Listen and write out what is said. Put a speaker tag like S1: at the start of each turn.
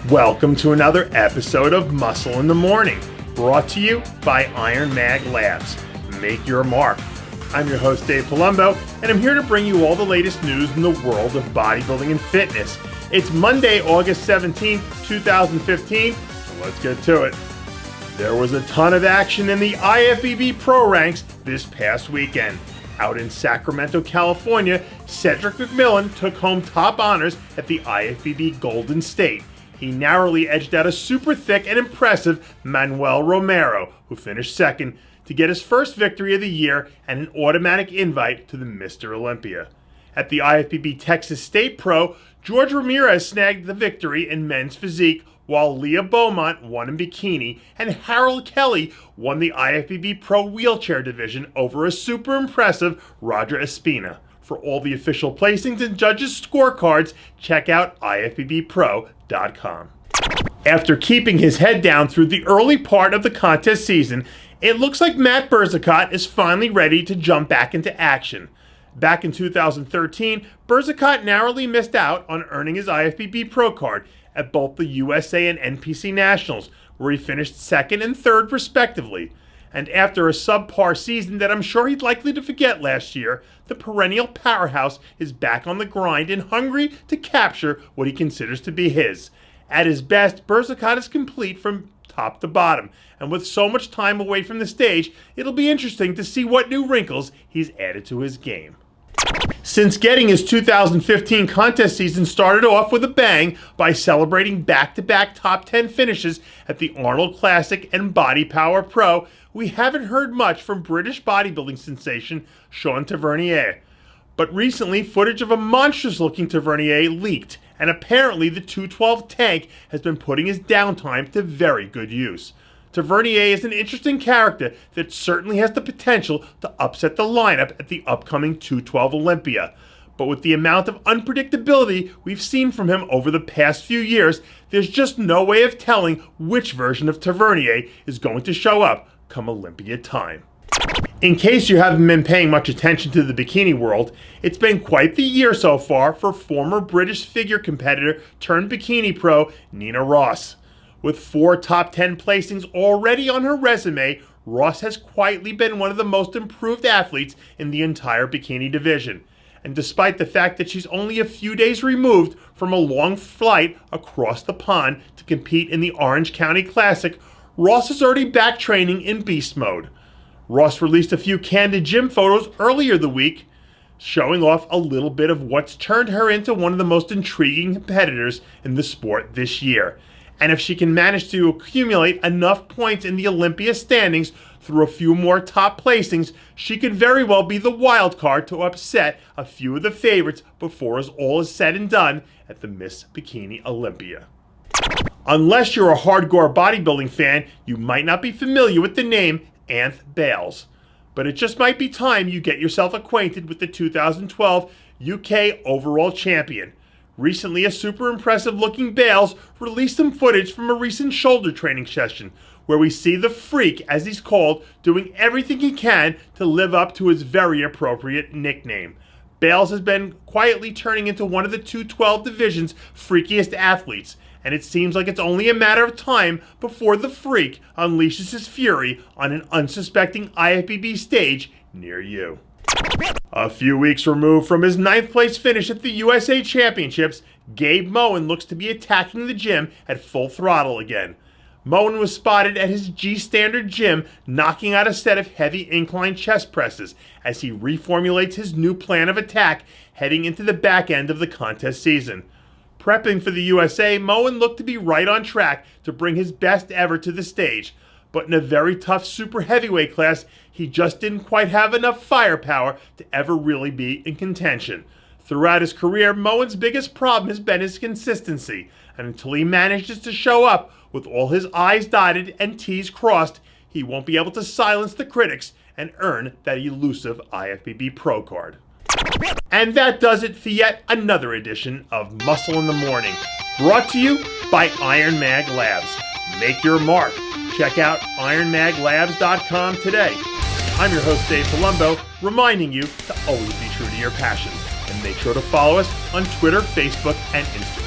S1: Welcome to another episode of Muscle in the Morning, brought to you by Iron Mag Labs. Make your mark. I'm your host, Dave Palumbo, and I'm here to bring you all the latest news in the world of bodybuilding and fitness. It's Monday, August 17th, 2015, and let's get to it. There was a ton of action in the IFBB Pro Ranks this past weekend. Out in Sacramento, California, CEDRIC McMillan took home top honors at the IFBB Golden State. He narrowly edged out a super thick and impressive Manuel Romero, who finished second, to get his first victory of the year and an automatic invite to the Mr. Olympia. At the IFBB Texas State Pro, George Ramirez snagged the victory in men's physique, while Leah Beaumont won in bikini, and Harold Kelly won the IFBB Pro Wheelchair Division over a super impressive Roger Espina. For all the official placings and judges' scorecards, check out ifbbpro.com. After keeping his head down through the early part of the contest season, it looks like Matt Burzacott is finally ready to jump back into action. Back in 2013, Burzacott narrowly missed out on earning his IFBB Pro card at both the USA and NPC Nationals, where he finished second and third respectively. And after a subpar season that I'm sure he'd likely to forget last year, the perennial powerhouse is back on the grind and hungry to capture what he considers to be his. At his best, Burzacott is complete from top to bottom, and with so much time away from the stage, it'll be interesting to see what new wrinkles he's added to his game. Since getting his 2015 contest season started off with a bang by celebrating back-to-back top 10 finishes at the Arnold Classic and Body Power Pro, we haven't heard much from British bodybuilding sensation Shaun Tavernier. But recently, footage of a monstrous-looking Tavernier leaked, and apparently the 212 tank has been putting his downtime to very good use. Tavernier is an interesting character that certainly has the potential to upset the lineup at the upcoming 212 Olympia. But with the amount of unpredictability we've seen from him over the past few years, there's just no way of telling which version of Tavernier is going to show up come Olympia time. In case you haven't been paying much attention to the bikini world, it's been quite the year so far for former British figure competitor turned bikini pro Nina Ross. With 4 top 10 placings already on her resume, Ross has quietly been one of the most improved athletes in the entire bikini division. And despite the fact that she's only a few days removed from a long flight across the pond to compete in the Orange County Classic, Ross is already back training in beast mode. Ross released a few candid gym photos earlier the week, showing off a little bit of what's turned her into one of the most intriguing competitors in the sport this year. And if she can manage to accumulate enough points in the Olympia standings through a few more top placings, she could very well be the wild card to upset a few of the favorites before all is said and done at the Miss Bikini Olympia. Unless you're a hardcore bodybuilding fan, you might not be familiar with the name Anth. But it just might be time you get yourself acquainted with the 2012 UK overall champion. Recently, a super impressive looking Bales released some footage from a recent shoulder training session where we see the Freak, as he's called, doing everything he can to live up to his very appropriate nickname. Bales has been quietly turning into one of the 212 division's freakiest athletes, and it seems like it's only a matter of time before the Freak unleashes his fury on an unsuspecting IFBB stage near you. A few weeks removed from his 9th place finish at the USA Championships, Gabe Moen looks to be attacking the gym at full throttle again. Moen was spotted at his G Standard gym knocking out a set of heavy incline chest presses as he reformulates his new plan of attack heading into the back end of the contest season. Prepping for the USA, Moen looked to be right on track to bring his best ever to the stage, but in a very tough super heavyweight class, he just didn't quite have enough firepower to ever really be in contention. Throughout his career, Moen's biggest problem has been his consistency, and until he manages to show up with all his I's dotted and T's crossed, he won't be able to silence the critics and earn that elusive IFBB Pro card. And that does it for yet another edition of Muscle in the Morning, brought to you by Iron Mag Labs. Make your mark. Check out ironmaglabs.com today. I'm your host, Dave Palumbo, reminding you to always be true to your passions. And make sure to follow us on Twitter, Facebook, and Instagram.